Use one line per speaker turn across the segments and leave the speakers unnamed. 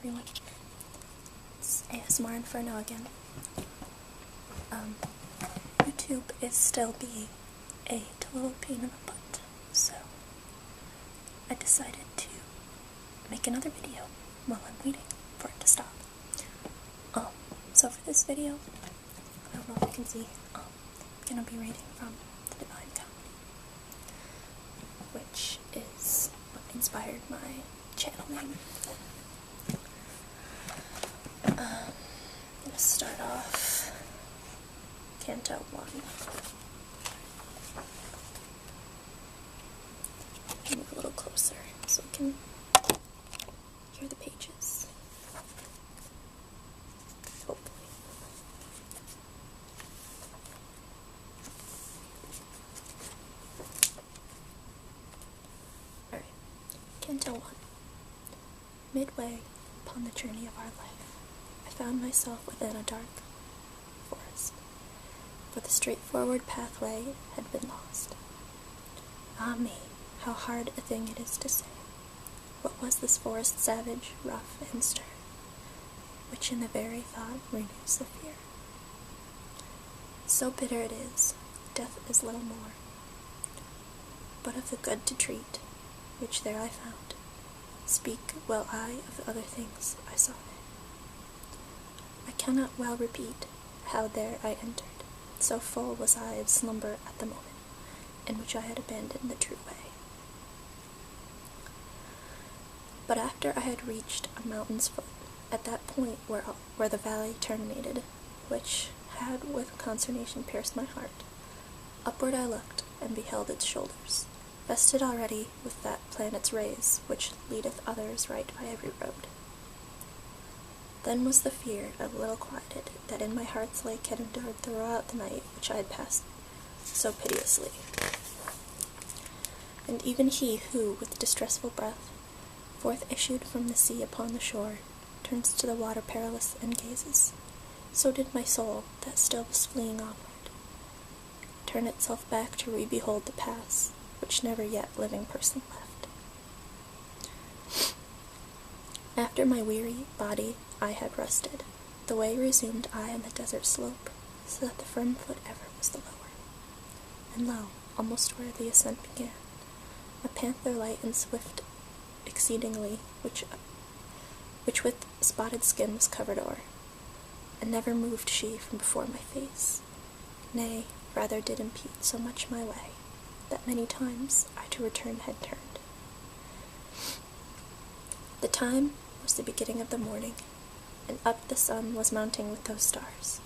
everyone. It's ASMR Inferno again. YouTube is still being a total pain in the butt, so I decided to make another video while I'm waiting for it to stop. So for this video, I don't know if you can see, I'm going to be reading from the Divine Comedy, which is what inspired my channel name. I'm going to start off Canto One. Move a little closer so we can hear the pages. Hopefully. Alright. Canto One. Midway upon the journey of our life, I found myself within a dark forest, for the straightforward pathway had been lost. Ah me, how hard a thing it is to say. What was this forest savage, rough, and stern, which in the very thought renews the fear? So bitter it is, death is little more, but of the good to treat, which there I found. Speak will I of the other things I saw there. I cannot well repeat how there I entered, so full was I of slumber at the moment, in which I had abandoned the true way. But after I had reached a mountain's foot, at that point where the valley terminated, which had with consternation pierced my heart, upward I looked, and beheld its shoulders, vested already with that planet's rays, which leadeth others right by every road. Then was the fear a little quieted, that in my heart's lake had endured throughout the night which I had passed so piteously. And even he who, with distressful breath, forth issued from the sea upon the shore, turns to the water perilous and gazes, so did my soul, that still was fleeing onward, turn itself back to re-behold the past, which never yet living person left. After my weary body I had rested, the way resumed I on the desert slope, so that the firm foot ever was the lower. And lo, almost where the ascent began, a panther light and swift exceedingly, which with spotted skin was covered o'er, and never moved she from before my face, nay, rather did impede so much my way, that many times I to return had turned. The time was the beginning of the morning, and up the sun was mounting with those stars,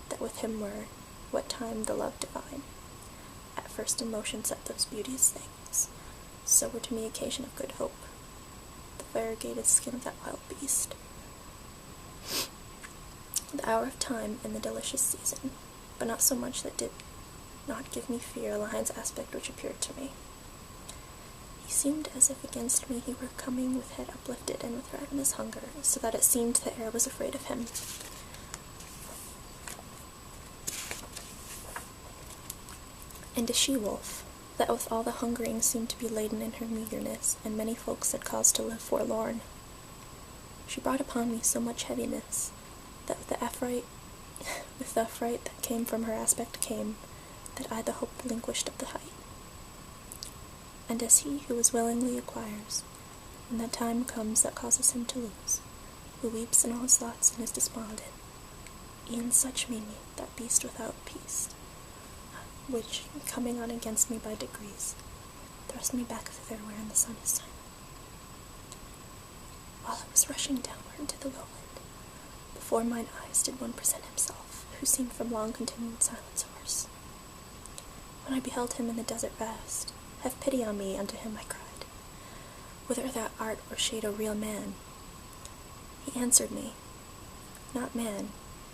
that with him were, what time the love divine, at first in motion set those beauteous things, so were to me occasion of good hope, the variegated skin of that wild beast. The hour of time in the delicious season, but not so much that did not give me fear Lion's aspect which appeared to me. He seemed as if against me he were coming with head uplifted and with ravenous hunger, so that it seemed the air was afraid of him. And a she-wolf, that with all the hungering seemed to be laden in her meagerness, and many folks had cause to live forlorn. She brought upon me so much heaviness, that with the affright that came from her aspect came, that I the hope relinquished of the height. And as he who as willingly acquires, when the time comes that causes him to lose, who weeps in all his thoughts and is despondent, e'en such made me, that beast without peace, which, coming on against me by degrees, thrust me back thither wherein the sun is silent. While I was rushing downward into the lowland, before mine eyes did one present himself, who seemed from long continued silence hoarse. When I beheld him in the desert vast, have pity on me, unto him I cried, whether thou art or shade a real man. He answered me, not man,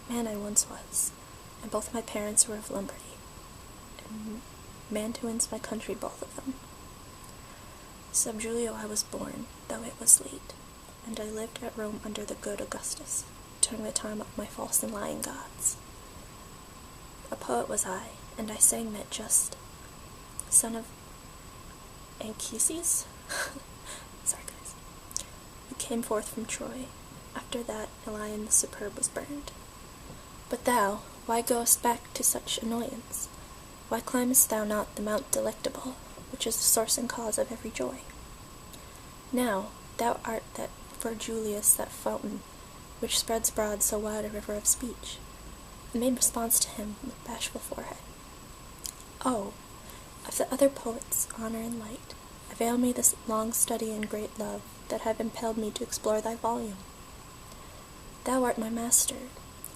man I once was, and both my parents were of Lombardy, and Mantuans my country both of them. Sub Julio I was born, though it was late, and I lived at Rome under the good Augustus, during the time of my false and lying gods. A poet was I, and I sang that just, son of Anchises? Sorry guys. Who came forth from Troy, After that, Elian the Superb was burned. But thou, why goest back to such annoyance? Why climbest thou not the Mount Delectable, which is the source and cause of every joy? Now, thou art that for Julius that fountain, which spreads broad so wide a river of speech, and made response to him with bashful forehead. Oh, of the other poets, honour and light, avail me this long study and great love that have impelled me to explore thy volume. Thou art my master,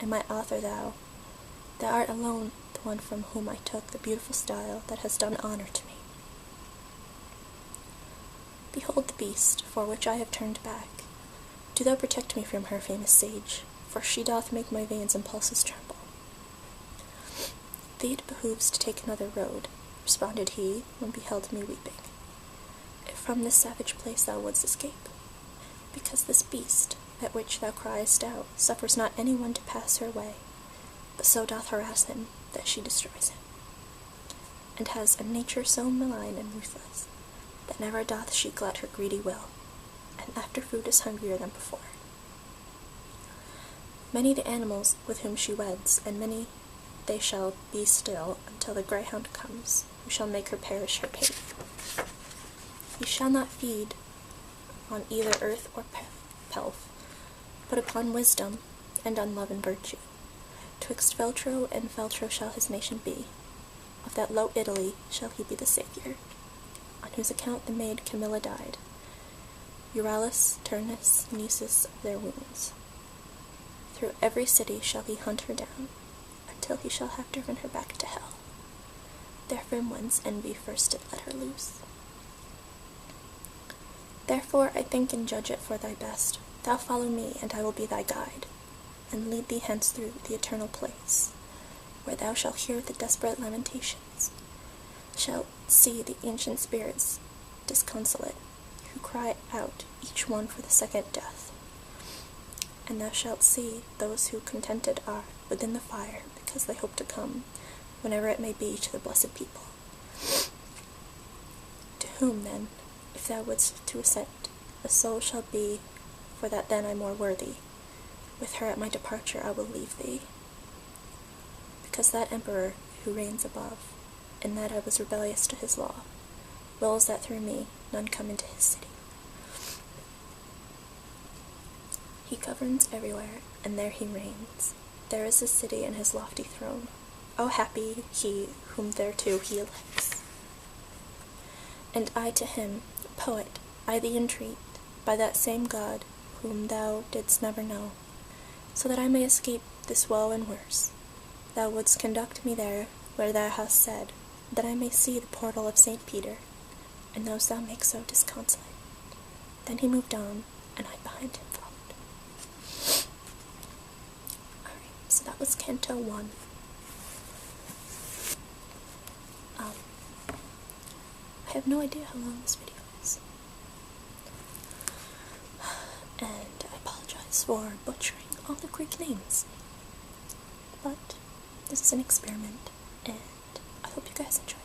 and my author thou. Thou art alone the one from whom I took the beautiful style that has done honour to me. Behold the beast, for which I have turned back. Do thou protect me from her, famous sage, for she doth make my veins and pulses tremble. Thee it behooves to take another road, responded he, when beheld me weeping, if from this savage place thou wouldst escape, because this beast, at which thou criest out, suffers not any one to pass her way, but so doth harass him that she destroys him, and has a nature so malign and ruthless, that never doth she glut her greedy will, and after food is hungrier than before. Many the animals with whom she weds, and many they shall be still until the greyhound comes, who shall make her perish her pate. He shall not feed on either earth or pelf, but upon wisdom and on love and virtue. Twixt Veltro and Feltro shall his nation be. Of that low Italy shall he be the saviour, on whose account the maid Camilla died, Euryalus, Turnus, Nisus of their wounds. Through every city shall he hunt her down, until he shall have driven her back to hell. Therefrom whence envy first did let her loose. Therefore I think and judge it for thy best, thou follow me, and I will be thy guide, and lead thee hence through the eternal place, where thou shalt hear the desperate lamentations, shalt see the ancient spirits disconsolate, who cry out each one for the second death, and thou shalt see those who contented are within the fire, because they hope to come, whenever it may be, to the blessed people. To whom, then, if thou wouldst to ascend, a soul shall be, for that then I'm more worthy. With her at my departure I will leave thee, because that emperor who reigns above, in that I was rebellious to his law, wills that through me none come into his city. He governs everywhere, and there he reigns. There is his city and his lofty throne. O happy he whom thereto he elects. And I to him, poet, I thee entreat, by that same God, whom thou didst never know, so that I may escape this woe and worse, thou wouldst conduct me there, where thou hast said, that I may see the portal of St. Peter, and those thou make so disconsolate. Then he moved on, and I behind him followed. Alright, so that was Canto One. I have no idea how long this video is, and I apologize for butchering all the Greek names, but this is an experiment, and I hope you guys enjoy.